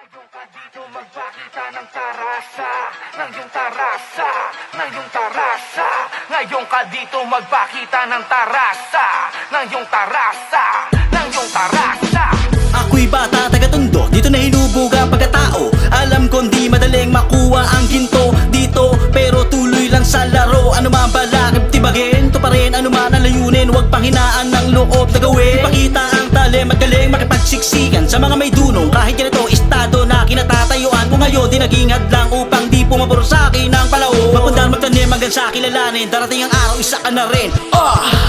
Ngayon ka dito magpakita ng tarasa, ng iyong tarasa, ng iyong tarasa. Ngayon ka dito magpakita ng tarasa, ng iyong tarasa, ng iyong tarasa. Ako'y bata taga-Tondo, dito na hinubog ang pagkatao. Alam ko di madaling makuha ang ginto dito, pero tuloy lang sa laro. Ano man balakib tibagin, to pa rin ano man ang layunin. Huwag panghinaan ng loob na gawin. Ipakita ang talim at galing makipagsiksikan sa mga may dunong. Kahit ganito estado na kinatatayuan ko ngayon, di naging hadlang upang di pumabor sa akin ang palao. Mapundar magtanim hanggang sa kilalanin, darating ang araw isa ka na rin.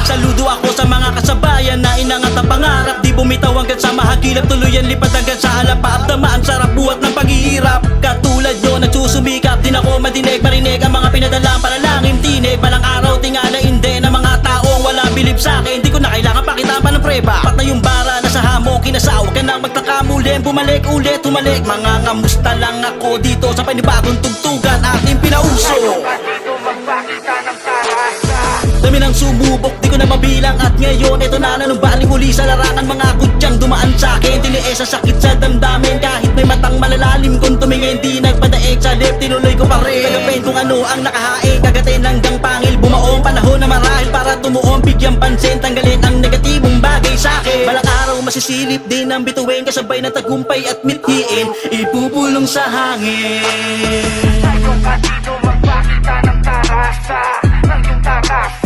Saludo ako sa mga kasabayan na inangat ang pangarap, di bumitaw hanggang sa mahagilap. Tuluyan lipad hanggang sa halapa, abdama ang sarap buhat ng paghihirap. Katulad nyo nagsusumikap, din ako madinig marinig ang mga pinadalang panalangin. Tinig balang araw tingalain din ang mga taong walang bilib sa akin. Di ko na kailangan pakitaan pa ng preba, pat na yung bara na sa hamon kinasawa ka nang magtaka muling bumalik ulit humalik. Mga ngamusta lang ako dito sa panibagong tugtugan ating pinauso. Ngayon ka dito magpakita ng tarasa. Dami ng sumubok, di ko na mabilang. At ngayon, ito na nanumbalik uli sa larangan. Mga kudyang dumaan sa akin, tiniis sa sakit sa damdamin. Kahit may matang malalalim, kung tumingin di nagpadaig sa lip, tinuloy ko pa rin. Kagapin kung ano ang nakahain, kagatin hanggang pangil. Bumaong panahon na marahil para tumuong, bigyang pansin, tanggalin ang negatibong bagay sa akin. Balang araw masisilip din ang bituin, kasabay ng tagumpay at mithiin, ipupulong sa hangin. Ngayon ka dito magpakita ng tarasa, ng iyong tarasa.